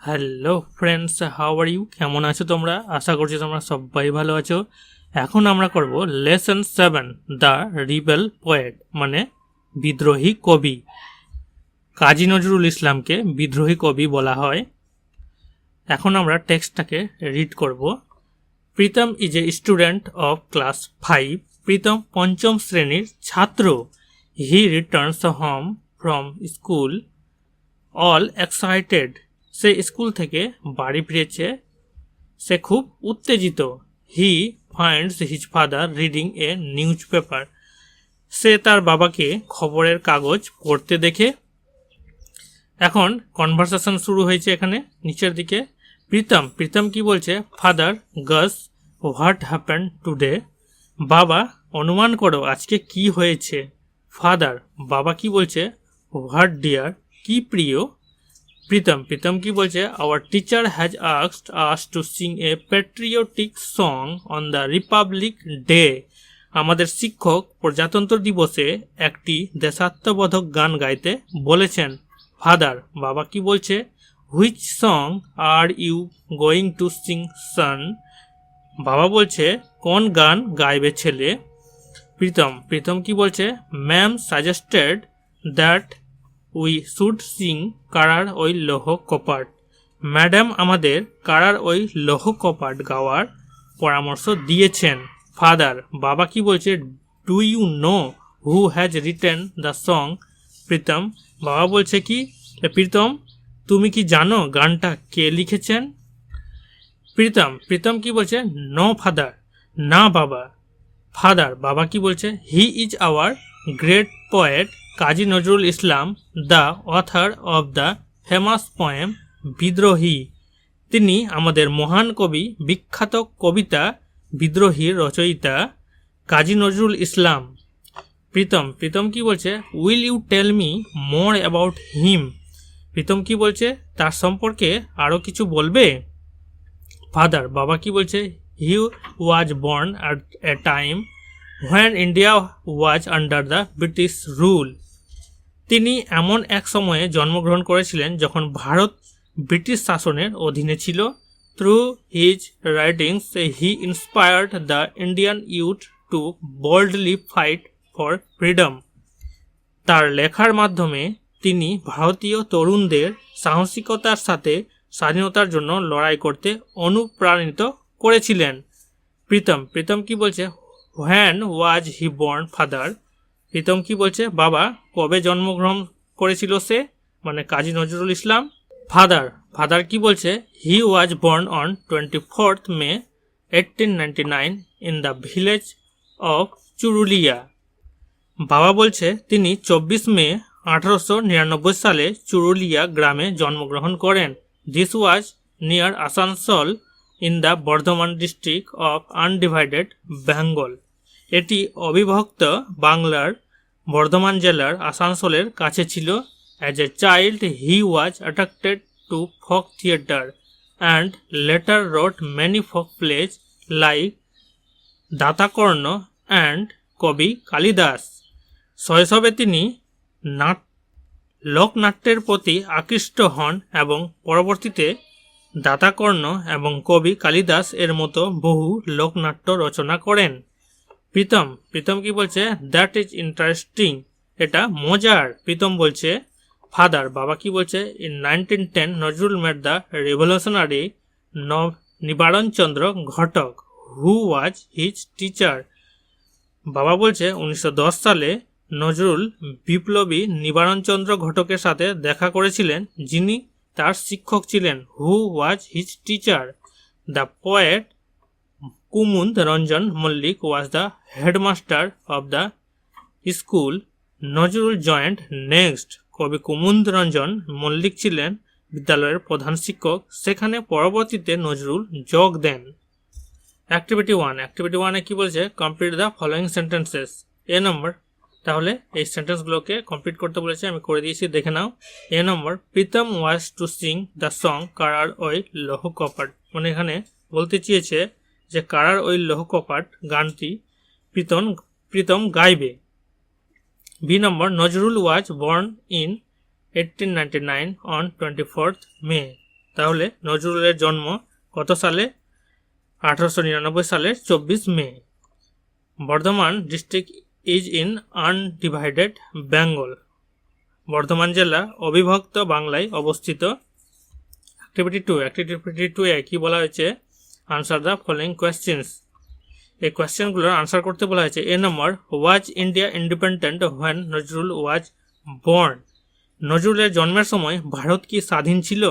Hello friends, how are you? কেমন আছো তোমরা? আশা করছি তোমরা সবাই ভালো আছো। এখন আমরা করব লেসন 7, দ্য রিবেল পোয়েট, মানে বিদ্রোহী কবি। কাজী নজরুল ইসলামকে বিদ্রোহী কবি বলা হয়। এখন আমরা টেক্সটটাকে রিড করব। Pritam is a student of class 5। Pritam পঞ্চম শ্রেণীর ছাত্র। He returns home from school all excited. সে স্কুল থেকে বাড়ি ফিরেছে, সে খুব উত্তেজিত। He finds his father reading a newspaper. সে তার বাবাকে খবরের কাগজ পড়তে দেখে। এখন কনভারসেশন শুরু হয়েছে এখানে নিচের দিকে। প্রীতম কি বলছে? ফাদার গাস হোয়াট হ্যাপেন টুডে। বাবা, অনুমান করো আজকে কি হয়েছে। ফাদার, বাবা কি বলছে? হোয়াট ডিয়ার, কি প্রিয়। প্রীতম কি বলছে? Our teacher has asked us to Singh A patriotic song on the Republic day. আমাদের শিক্ষক প্রজাতন্ত্র দিবসে একটি দেশাত্মবোধক গান গাইতে বলেছেন। ফাদার, বাবা কি বলছে? Which song are you going to sing son. বাবা বলছে, কোন গান গাইবে ছেলে। প্রীতম কি বলছে? Ma'am suggested that we should sing কারার ওই লৌহ কপাট। ম্যাডাম আমাদের কারার ওই লৌহ কপাট গাওয়ার পরামর্শ দিয়েছেন। ফাদার, বাবা কি বলছে? Do you know who has written the song. Pritam, বাবা বলছে কি? প্রীতম, তুমি কি জানো গানটা কে লিখেছেন? প্রীতম কি বলছে? নো ফাদার, না বাবা। ফাদার, বাবা কি বলছে? He is our great poet Kazi Nazrul Islam, the author of the famous poem বিদ্রোহী। তিনি আমাদের মহান কবি, বিখ্যাত কবিতা বিদ্রোহীর রচয়িতা কাজী নজরুল ইসলাম। প্রীতম কি বলছে? Will you tell me more about him. Pritam কি বলছে? তার সম্পর্কে আরও কিছু বলবে। ফাদার, বাবা কি বলছে? He was born at a time when India was under the British rule. তিনি এমন এক সময়ে জন্মগ্রহণ করেছিলেন যখন ভারত ব্রিটিশ শাসনের অধীনে ছিল। Through his writings he inspired the Indian youth to boldly fight for freedom. তার লেখার মাধ্যমে তিনি ভারতীয় তরুণদের সাহসিকতার সাথে স্বাধীনতার জন্য লড়াই করতে অনুপ্রাণিত করেছিলেন। প্রীতম কি বলছে? When was he born father. Pritam কি বলছে? বাবা, কবে জন্মগ্রহণ করেছিল সে, মানে কাজী নজরুল ইসলাম। ফাদার কি বলছে? He was born on 24th May 1899 in the village of Churulia. বাবা বলছে তিনি 24 মে 1899 সালে চুরুলিয়া গ্রামে জন্মগ্রহণ করেন। This was near Asansol in the Bardhaman district of undivided Bengal. এটি অবিভক্ত বাংলার বর্ধমান জেলার আসানসোলের কাছে ছিল। As a child he was attracted to folk theatre and later wrote many folk plays like Datakarna and Kabi Kalidas. শৈশবে তিনি লোকনাট্যের প্রতি আকৃষ্ট হন এবং পরবর্তীতে দাতাকর্ণ এবং কবি কালিদাস এর মতো বহু লোকনাট্য রচনা করেন। প্রীতম কি বলছে? দ্যাট ইজ ইন্টারেস্টিং, এটা মজার। প্রীতম বলছে। ফাদার, বাবা কি বলছে? In 1910 Nazrul met the revolutionary নিবারণ চন্দ্র ঘটক হু ওয়াজ হিজ টিচার। বাবা বলছে 1910 সালে নজরুল বিপ্লবী নিবারণ চন্দ্র ঘটকের সাথে দেখা করেছিলেন, যিনি তার শিক্ষক ছিলেন। Who was his teacher. The poet Kumud Ranjan Mallick was the headmaster of the school. Nazrul joined next. কবি কুমুদ রঞ্জন মল্লিক ছিলেন বিদ্যালয়ের প্রধান শিক্ষক, সেখানে পরবর্তীতে নজরুল যোগ দেন। অ্যাক্টিভিটি 1 কি বলছে? Complete the following sentences. A number, তাহলে এই সেন্টেন্সগুলোকে কমপ্লিট করতে বলেছে, আমি করে দিয়েছি, দেখে নাও। এ নম্বর, প্রীতম ওয়াজ টু সিং দ্য সং কারার ওই লৌহ কপাট। মানে এখানে বলতে চেয়েছে যে কারার ওই লৌহ কপাট গানটি প্রীতম গাইবে। B number, Nazrul was born in 1899 on 24th May. তাহলে নজরুলের জন্ম কত সালে? 1899 সালের 24 May. Bardhaman district is in undivided Bengal. Bardhaman জেলা অবিভক্ত বাংলায় অবস্থিত। অ্যাক্টিভিটি 2 এ কি বলা হয়েছে? Answer the following questions. এই কোয়েশ্চেনগুলোর আনসার করতে বলা হয়েছে। A number, was India independent when Nazrul was born? নজরুলের জন্মের সময় ভারত কি স্বাধীন ছিল?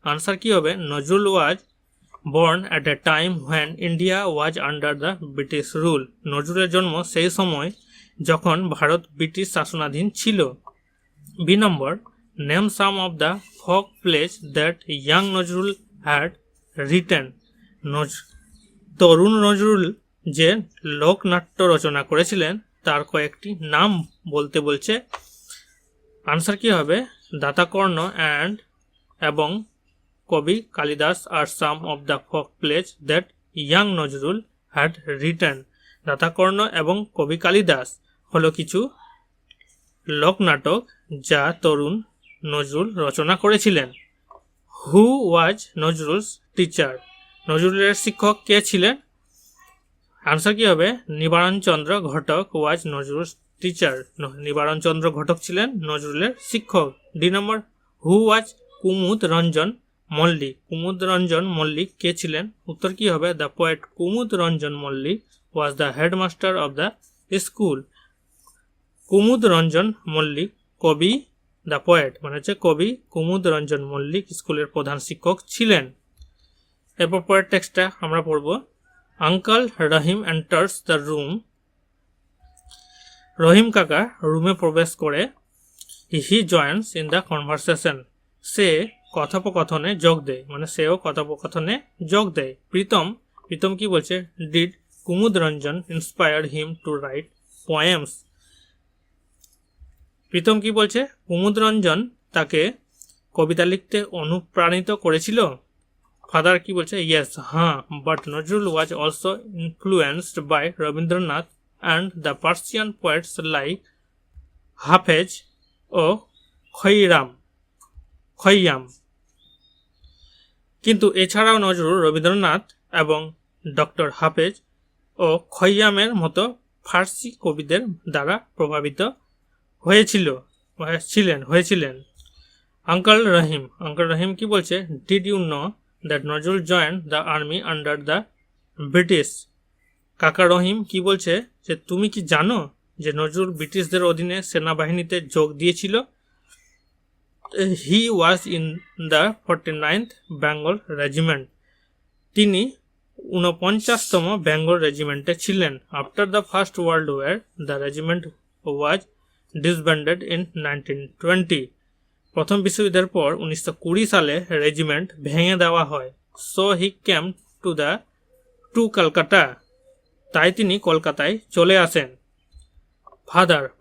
আনসার কি হবে? Nazrul was born at a time when India was under the British rule. নজরুলের জন্ম সেই সময় যখন ভারত ব্রিটিশ শাসনাধীন ছিল। B number, name some of the folk plays that young Nazrul had written. তরুণ নজরুল যে লোকনাট্য রচনা করেছিলেন তার কয়েকটি নাম বলতে বলছে। আনসার কি হবে? দাতাকর্ণ এবং কবি Kalidas are some of the folk plays that young Nazrul had written. Datakarna এবং কবি কালিদাস হলো কিছু লোকনাটক যা তরুণ নজরুল রচনা করেছিলেন। হু ওয়াজ নজরুলস টিচার? নজরুলের শিক্ষক কে ছিলেন? আনসার কি হবে? নিবারণচন্দ্র ঘটক ওয়াজ নজরুলস টিচার। নিবারণচন্দ্র ঘটক ছিলেন নজরুলের শিক্ষক। D number, who was Kumud Ranjan Mallick? Kumud Ranjan Mallick কে ছিলেন? উত্তর কি হবে? The poet Kumud Ranjan Mallick was the headmaster of the school. Kumud Ranjan Mallick কবি, দ্য পোয়েট মানে হচ্ছে কবি কুমুদ রঞ্জন মল্লিক স্কুলের প্রধান শিক্ষক ছিলেন। এরপর পরের টেক্সটটা আমরা পড়ব। Uncle Rahim enters the room. Rahim কাকা রুমে প্রবেশ করে। He joins in the conversation. সে কথোপকথনে যোগ দেয়, মানে সেও কথোপকথনে যোগ দেয়। প্রীতম কি বলছে? Did Kumud Ranjan inspire him to write poems? Pritam কি বলছে? কুমুদ রঞ্জন তাকে কবিতা লিখতে অনুপ্রাণিত করেছিল। ফাদার কি বলছে? ইয়েস, হ্যাঁ, but Nazrul was also influenced by Rabindranath and the Persian poets like Hafez ও খৈয়াম। কিন্তু এছাড়াও নজরুল রবীন্দ্রনাথ এবং ডক্টর হাফেজ ও খৈয়ামের মতো ফার্সি কবিদের দ্বারা প্রভাবিত হয়েছিলেন। আঙ্কাল রহিম কি বলছে? Did you know that Nazrul joined the army under the British? কাকা রহিম কি বলছে যে তুমি কি জানো যে নজরুল ব্রিটিশদের অধীনে সেনাবাহিনীতে যোগ দিয়েছিল? He was in the 49th Bengal regiment. তিনি 49তম বেঙ্গল রেজিমেন্টে ছিলেন। After the first world war the regiment was disbanded in 1920। প্রথম বিশ্বযুদ্ধের পর 1920 সালে রেজিমেন্ট ভেঙে দেওয়া হয়। So he came to Kolkata. তাই তিনি কলকাতায় চলে আসেন।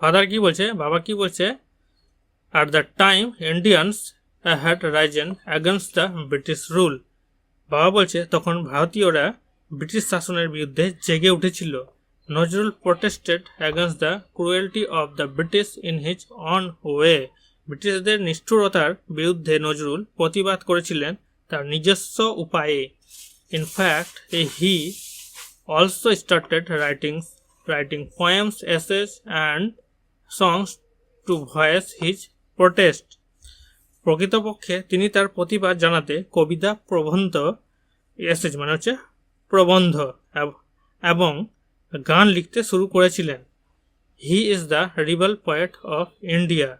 ফাদার কি বলছে? বাবা কি বলছে? At that time, Indians had risen against the British rule. বাবা বলছে তখন ভারতীয়রা ব্রিটিশ শাসনের বিরুদ্ধে জেগে উঠেছিল। Nazrul protested against the cruelty of the British in his own way. ব্রিটিশদের নিষ্ঠুরতার বিরুদ্ধে নজরুল প্রতিবাদ করেছিলেন তার নিজস্ব উপায়ে। In fact, he also started writing poems, essays and songs to voice his protest. প্রকৃতপক্ষে তিনি তার প্রতিবাদ জানাতে কবিতা, প্রবন্ধ, এসেজ মানে হচ্ছে প্রবন্ধ এবং গান লিখতে শুরু করেছিলেন। He is the rebel poet of India.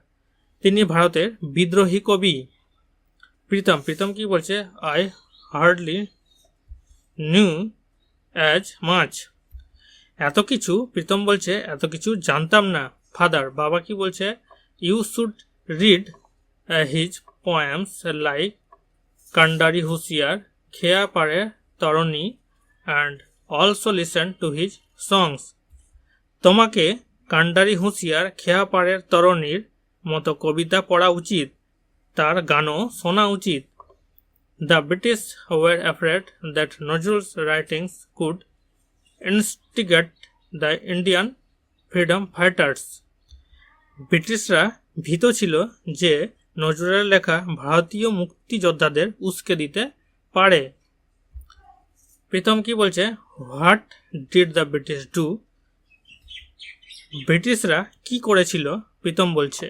তিনি ভারতের বিদ্রোহী কবি। প্রীতম কি বলছে? I hardly knew as much. প্রীতম বলছে এত কিছু জানতাম না। বাবা কি বলছে? You should read his poems like Kandari Hushiyar, Kheya Pare Tarani and also listen to his songs. তোমাকে কান্ডারি হুঁশিয়ার, খেয়া পাড়ের তরণীর মতো কবিতা পড়া উচিত, তার গানও শোনা উচিত। The British war afraid that Nazrul's writings could instigate the Indian freedom fighters. ব্রিটিশরা ভীত ছিল যে নজরুলের লেখা ভারতীয় মুক্তিযোদ্ধাদের উস্কে দিতে পারে। প্রীতম কি বলছে, what did the British do? ব্রিটিশরা কি করেছিল? প্রীতম বলছে।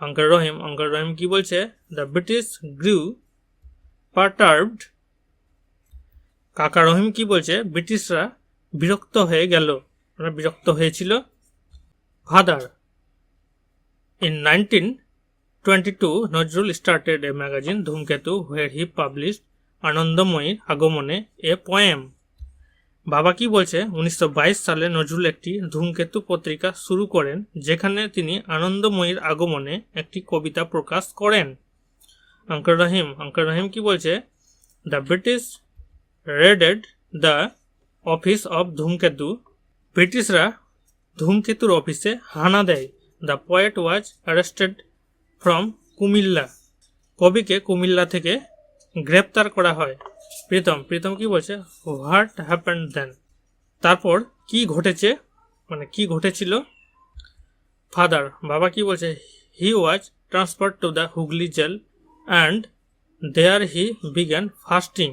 আঙ্কেল রহিম কি বলছে, দ্য ব্রিটিশ গ্রিউ পারটার্বড। কাকা রহিম কি বলছে, ব্রিটিশরা বিরক্ত হয়ে গেল, মানে বিরক্ত হয়েছিল। Father, in 1922 Nazrul started a magazine ধূমকেতু where he published আনন্দময়ীর আগমনে a poem। বাবা কি বলছে, 1922 সালে নজরুল একটি ধূমকেতু পত্রিকা শুরু করেন যেখানে তিনি আনন্দময়ীর আগমনে একটি কবিতা প্রকাশ করেন। আঙ্কেল রহিম কি বলছে, the British raided the office of Dhumketu. ব্রিটিশরা ধূমকেতুর অফিসে হানা দেয়। The poet was arrested from Comilla. কবিকে কুমিল্লা থেকে গ্রেপ্তার করা হয়। প্রীতম কি বলছে, হোয়াট হ্যাপেন্ড দেন? তারপর কি ঘটেছে, মানে কি ঘটেছিল? ফাদার, বাবা কি বলছে, he was transferred to the Hooghly jail and there he began fasting.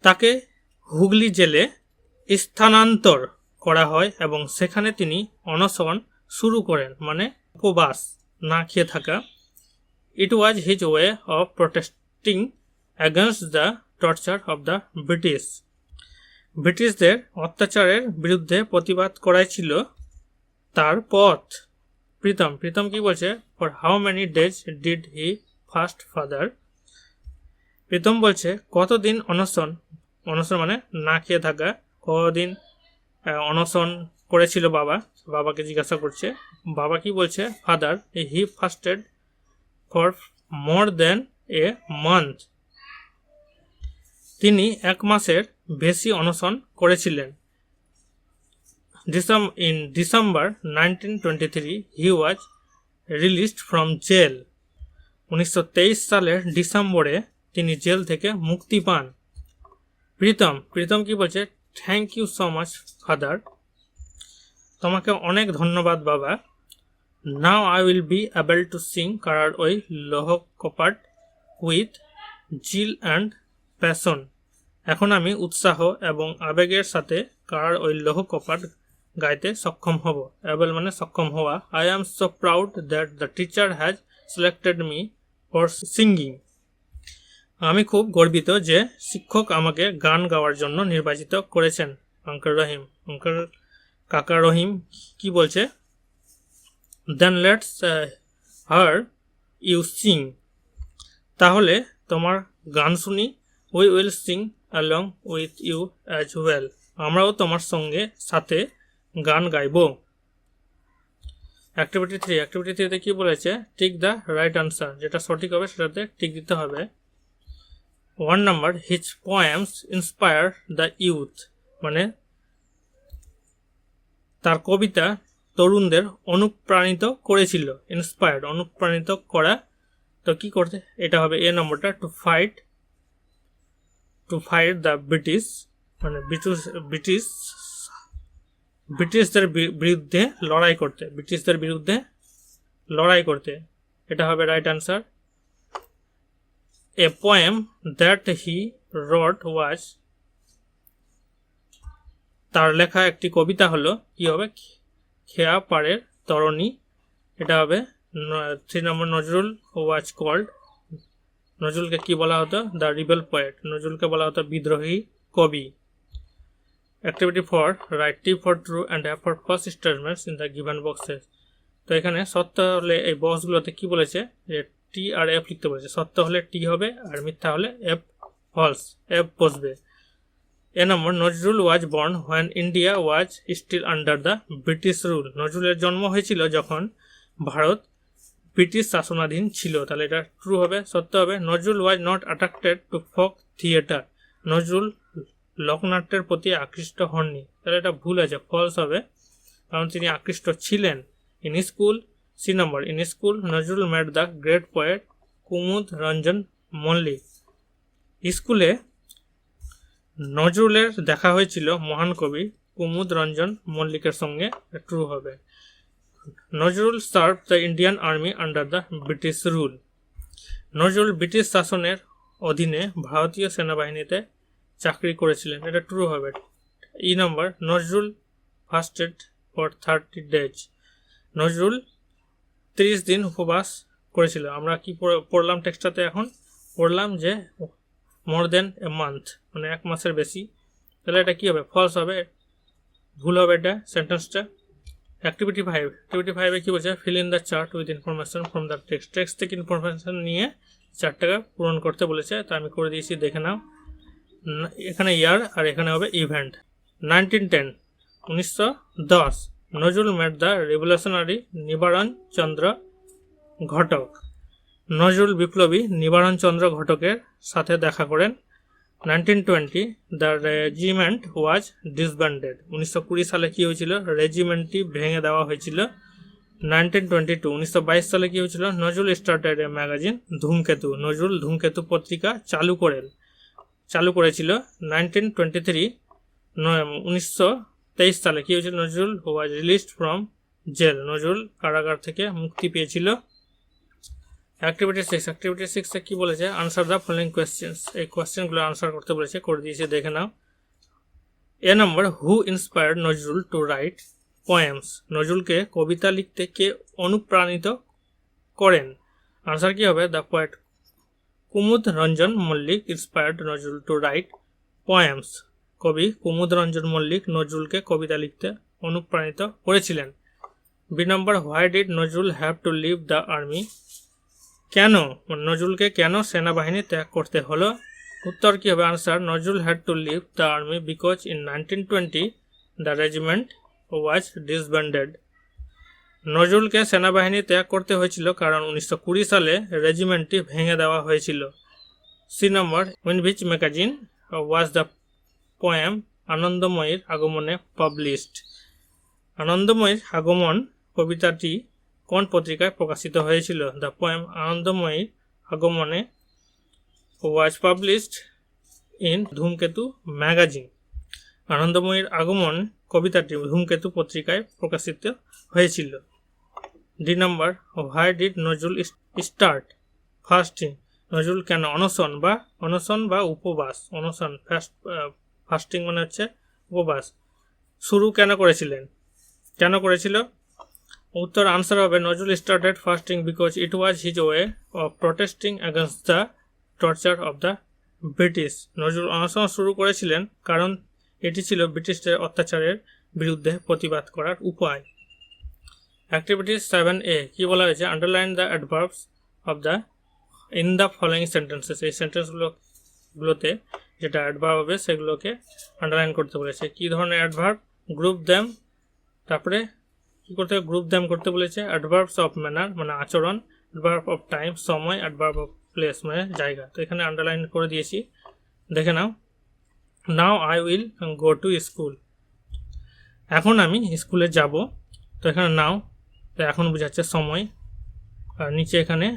তাকে হুগলি জেলে স্থানান্তর করা হয় এবং সেখানে তিনি অনশন শুরু করেন, মানে উপবাস, না খেয়ে থাকা। It was his way of protesting against the torture of the British. ব্রিটিশদের অত্যাচারের বিরুদ্ধে প্রতিবাদ করাই ছিল তার পথ। প্রীতম কি বলছে, for how many days did he fast father? Pritam বলছে, কতদিন অনশন মানে না খেয়ে থাকা, কতদিন অনশন করেছিল বাবাকে জিজ্ঞাসা করছে। বাবা কি বলছে, father, he fasted for more than a month. তিনি 1 মাসের বেশি অনশন করেছিলেন। In December 1923 he was released from jail. 1923 সালের ডিসেম্বরে তিনি জেল থেকে মুক্তি পান। প্রীতম কি বলছে, thank you so much father. তোমাকে অনেক ধন্যবাদ বাবা। Now I will be able to sing কারার ওই লৌহ কপাট উইথ জিল অ্যান্ড প্যাশন। এখন আমি উৎসাহ এবং আবেগের সাথে কারার ওই লৌহ কপাট গাইতে সক্ষম হব। এবল মানে সক্ষম হওয়া। I am so proud that the teacher has selected me for singing. আমি খুব গর্বিত যে শিক্ষক আমাকে গান গাওয়ার জন্য নির্বাচিত করেছেন। কাকা রহিম কি বলছে, then let's hear you sing. তাহলে তোমার গান শুনি। We will sing along with you as well. আমরাও তোমার সঙ্গে সাথে গান গাইব। অ্যাক্টিভিটি 3 কি বলেছে, টিক দ্য রাইট আনসার। যেটা সঠিক হবে সেটাতে টিক দিতে হবে। 1 number, his poems inspire the youth, মানে তার কবিতা তরুণদের অনুপ্রাণিত করেছিল। ইন্সপায়ার্ড, অনুপ্রাণিত করা। তো কি করতে, এটা হবে এ নম্বরটা, টু ফাইট দ্য ব্রিটিশ, মানে ব্রিটিশদের বিরুদ্ধে লড়াই করতে। এটা হবে right answer. A poem that he wrote was, তার লেখা একটি কবিতা হলো, কি হবে, খেয়া পাড়ের তরণী। এটা হবে 3 নম্বর। নজরুল ওয়াজ কল্ড, নজরুলকে কি বলা হতো, দ্য রিবেল পোয়েট। নজরুলকে বলা হতো বিদ্রোহী কবি। Activity 4, write T for true and F for false statements in the given boxes. তো এখানে সত্য হলে এই বক্সগুলোতে কি বলেছে, যে টি আর এফ লিখতে বলেছে। সত্য হলে টি হবে আর মিথ্যা হলে এফ, ফলস এফ বসবে। A number, Nazrul was born when India was still under the British rule. নজরুলের জন্ম হয়েছিল যখন ভারত ব্রিটিশ শাসনাধীন ছিল। তাহলে এটা ট্রু হবে, সত্য হবে। Nazrul was not attracted to folk theatre. Nazrul লোকনাট্যের প্রতি আকৃষ্ট হননি। তাহলে এটা ভুল আছে, ফলস হবে, কারণ তিনি আকৃষ্ট ছিলেন। In school, C number, in school Nazrul met the great poet Kumud Ranjan Mallick. স্কুলে নজরুলের দেখা হয়েছিল মহান কবি কুমুদ রঞ্জন মল্লিকের সঙ্গে, ট্রু হবে। Nazrul serve the Indian army under the British rule. Nazrul British শাসনের অধীনে ভারতীয় সেনাবাহিনীতে চাকরি করেছিলেন। এটা ট্রু হবে। E number, Nazrul ফাস্টেড for 30 days। Nazrul 30 দিন উপবাস করেছিল। আমরা কি পড়লাম টেক্সটটাতে? এখন পড়লাম যে মোর দেন এ মান্থ, মানে 1 মাসের বেশি। তাহলে এটা কি হবে? ফলস হবে, ভুল হবে এটা সেন্টেন্সটা। অ্যাক্টিভিটি 5, অ্যাক্টিভিটি 5-এ কি বলছে? Fill in the chart with information from the text. Text থেকে ইনফরমেশন নিয়ে চার্টটাকে পূরণ করতে বলেছে, তা আমি করে দিয়েছি, দেখে নাও। এখানে ইয়ার আর এখানে হবে event. 1910, 1910 Nazrul mate the revolutionary নিবারণ চন্দ্র ঘটক। নজরুল বিপ্লবী নিবারণ চন্দ্র ঘটকের সাথে দেখা করেন। 1920 দ্য রেজিমেন্ট ওয়াজ ডিসব্যান্ডেড। 1920 সালে কি হয়েছিল? রেজিমেন্টটি ভেঙে দেওয়া হয়েছিল। 1922, 1922 সালে কি হয়েছিল? নজরুল স্টার্টেড এ ম্যাগাজিন ধূমকেতু। নজরুল ধূমকেতু পত্রিকা চালু করেছিল। 1923, 1923 সালে কি হয়েছিল? Nazrul was released from jail. Nazrul কারাগার থেকে মুক্তি পেয়েছিল। অ্যাক্টিভিটি 6, অ্যাক্টিভিটি 6-এ কি বলেছে? Answer the following questions. এই কোয়েশ্চেনগুলো আনসার করতে বলেছে, করে দিয়েছে, দেখে নাও। A number, who inspired Nazrul to write poems. নজরুলকে কবিতা লিখতে কে অনুপ্রাণিত করেন? আনসার কি হবে? The poet Kumud Ranjan Mallick inspired Nazrul to write poems. কবি কুমুদ রঞ্জন মল্লিক নজরুলকে কবিতা লিখতে অনুপ্রাণিত করেছিলেন। B number, why did Nazrul have to leave the army. কেন, নজরুলকে কেন সেনাবাহিনী ত্যাগ করতে হলো? উত্তর কি হবে? Answer, Nazrul had to leave the army because in 1920 the regiment was disbanded. নজরুলকে সেনাবাহিনী ত্যাগ করতে হয়েছিল কারণ 1920 সালে রেজিমেন্টটি ভেঙে দেওয়া হয়েছিল। C number, in which magazine was the poem আনন্দময়ীর আগমনে পাবলিশড। আনন্দময়ীর আগমন কবিতাটি কোন পত্রিকায় প্রকাশিত হয়েছিল? দ্য পোয়েম আনন্দময়ীর আগমনে ওয়াজ পাবলিশড ইন ধূমকেতু ম্যাগাজিন। আনন্দময়ীর আগমন কবিতাটি ধূমকেতু পত্রিকায় প্রকাশিত হয়েছিল। D number, why did Nazrul start fasting. Nazrul কেন অনশন বা উপবাস, ফাস্টিং মানে হচ্ছে উপবাস, শুরু কেন করেছিল? উত্তর আনসার হবে, Nazrul started fasting because it was his way of protesting against the torture of the British. Nazrul অনশন শুরু করেছিলেন কারণ এটি ছিল ব্রিটিশদের অত্যাচারের বিরুদ্ধে প্রতিবাদ করার উপায়। অ্যাক্টিভিটি 7A কি বলা হয়েছে? Underline the adverbs of the in the following sentences. এই সেন্টেন্সগুলোতে যেটা অ্যাডভার্ব হবে সেগুলোকে আন্ডারলাইন করতে বলেছে। কি ধরনের অ্যাডভার্ব? গ্রুপ দ্যাম, তারপরে কি করতে হবে? গ্রুপ দ্যাম করতে বলেছে। অ্যাডভার্বস অফ ম্যানার মানে আচরণ, অ্যাডভার্ব অফ টাইম সময়, অ্যাডভার্ব অফ প্লেস মানে জায়গা। তো এখানে আন্ডারলাইন করে দিয়েছি, দেখে নাও। Now I will go to school. এখন আমি স্কুলে যাব। তো এখানে নাও, তো এখন বোঝাচ্ছে সময়, আর নিচে এখানে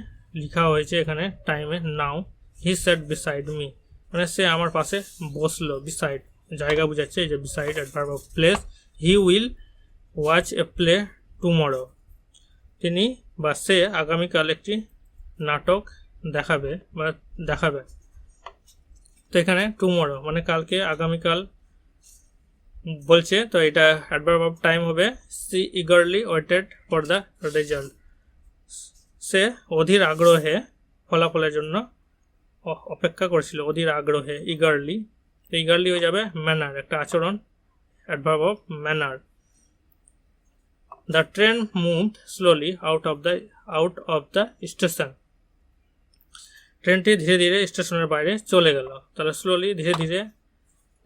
লেখা হয়েছে এখানে টাইমে নাও। হি সেট বিসাইড মি মানে সে আমার পাশে বসলো। বিসাইড জায়গা বোঝাচ্ছে, এই যে beside adverb of place. He will watch A play tomorrow. তিনি বা সে আগামীকাল একটি নাটক দেখাবে। তো এখানে টুমরো মানে কালকে, আগামীকাল বলছে। তো এটা অ্যাডভার্ব অফ টাইম হবে। She eagerly waited for the result. সে অধীর আগ্রহে ফলাফলের জন্য অপেক্ষা করেছিল। অধীর আগ্রহে, ইগারলি হয়ে যাবে ম্যানার, একটা আচরণ, adverb of manner. The train moved slowly out of the station. ট্রেনটি ধীরে ধীরে স্টেশনের বাইরে চলে গেল। তাহলে স্লোলি, ধীরে ধীরে,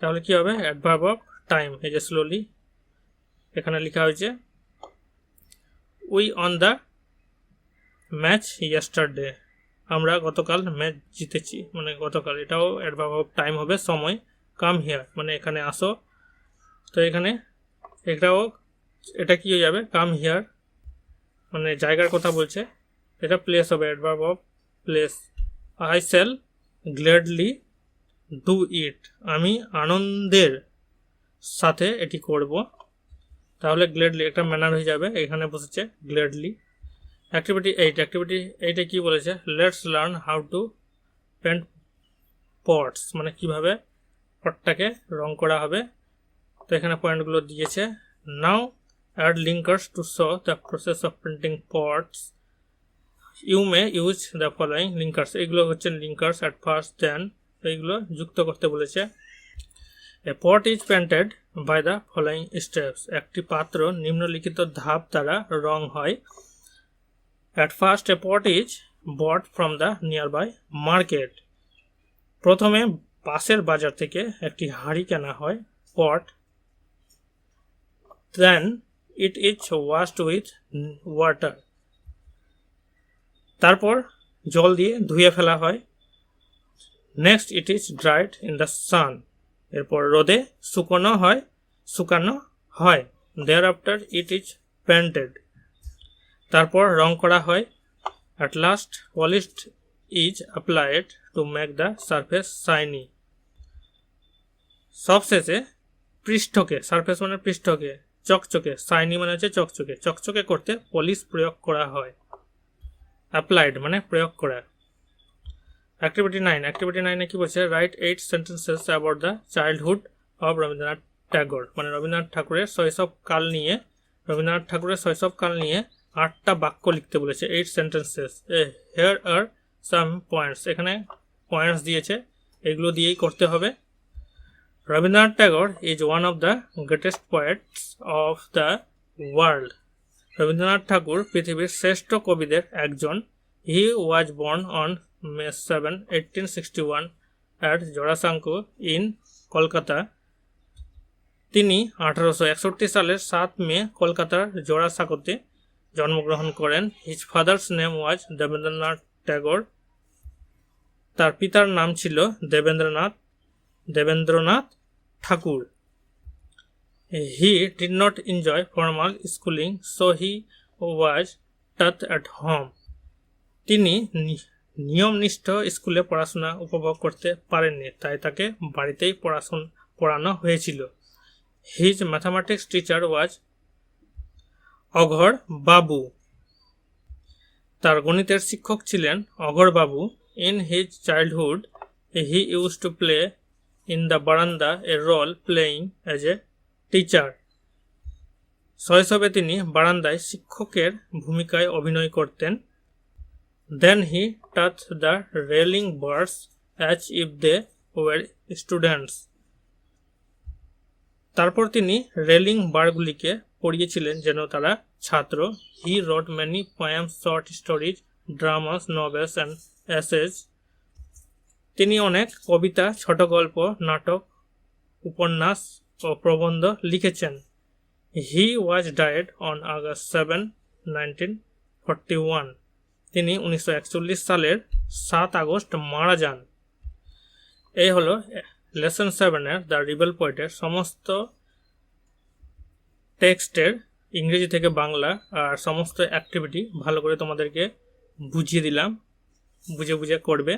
তাহলে কি হবে? Adverb of time. এই যে স্লোলি এখানে লেখা হয়েছে। We on the match yesterday. আমরা গতকাল ম্যাচ জিতেছি, মানে গতকাল, এটাও অ্যাডভার্ব অফ টাইম হবে, সময়। কাম হিয়ার মানে এখানে আসো। তো এখানে এটা কি হয়ে যাবে? কাম হিয়ার মানে জায়গার কথা বলছে। এটা প্লেস হবে, adverb of place. I shall gladly do it. আমি আনন্দের সাথে এটি করব। তো তাহলে গ্লেডলি একটা ম্যানার হয়ে যাবে, এখানে বসেছে গ্লেডলি। অ্যাক্টিভিটি 8, অ্যাক্টিভিটি 8 কি বলেছে, let's learn how to paint pots, মানে কিভাবে পটটাকে রং করা হবে। তো এখানে পয়েন্টগুলো দিয়েছে। Now add linkers to show the process of painting pots, you may use the following linkers, এগুলো হচ্ছে লিঙ্কার্স অ্যাট ফার্স্ট দেন, এইগুলো যুক্ত করতে বলেছে। A pot is painted by the following steps, একটি পাত্র নিম্নলিখিত ধাপ দ্বারা রং হয়। At first a pot is bought from the nearby market, প্রথমে পাশের বাজার থেকে একটি হাঁড়ি কেনা হয় pot. Then it is washed with water, তারপর জল দিয়ে ধুয়ে ফেলা হয়। Next it is dried in the sun, এরপর রোদে শুকানো হয়। Thereafter it is painted, তারপর রং করা হয়। At last polished is applied to make the surface shiny, সবশেষে পৃষ্ঠকে, সারফেস মানে পৃষ্ঠকে, চকচকে, শাইনি মানে হচ্ছে চকচকে, চকচকে করতে পলিশ প্রয়োগ করা হয়। অ্যাপ্লাইড মানে প্রয়োগ করা। অ্যাক্টিভিটি 9, অ্যাক্টিভিটি 9 কি বলছে, right 8 sentences about the childhood of Rabindranath Tagore, মানে রবীন্দ্রনাথ ঠাকুরের শৈশবকাল নিয়ে 8টা বাক্য লিখতে বলেছে। 8 sentences, here are some points, এখানে পয়েন্টস দিয়েছে, এগুলো দিয়েই করতে হবে। Rabindranath Tagore is one of the greatest poets of the world, Rabindranath Thakur পৃথিবীর শ্রেষ্ঠ কবিদের একজন। He was born on May 7, 1861 at Jorasanko in Kolkata, তিনি 1861 সালের 7 মে কলকাতার জোড়াসাঁকোতে জন্মগ্রহণ করেন। His father's name was Debendranath Tagore, তার পিতার নাম ছিল Debendranath Thakur. He did not enjoy formal schooling, so he was taught at home, তিনি নিয়মনিষ্ঠ স্কুলে পড়াশোনা উপভোগ করতে পারেননি, তাই তাকে বাড়িতেই পড়ানো হয়েছিল। His mathematics teacher was Aghor Babu, তার গণিতের শিক্ষক ছিলেন Aghor Babu. In his childhood he use to play in the veranda a role playing as a teacher, শৈশবে তিনি বারান্দায় শিক্ষকের ভূমিকায় অভিনয় করতেন। Then he touched the railing birds as if they were students, তারপর তিনি রেলিং বারগুলিকে পড়িয়েছিলেন যেন তারা ছাত্র। He wrote many poems, short stories, dramas, novels and essays, তিনি অনেক কবিতা, ছোট গল্প, নাটক, উপন্যাস ও প্রবন্ধ লিখেছেন। He was died on August 7, 1941, তিনি 1941 সালের 7 আগস্ট মারা যান। এই হলো লেসন 7 দ্য রিবেল পোয়েটের সমস্ত টেক্সটের ইংরেজি থেকে বাংলা আর সমস্ত অ্যাক্টিভিটি ভালো করে তোমাদেরকে বুঝিয়ে দিলাম, বুঝে করবে।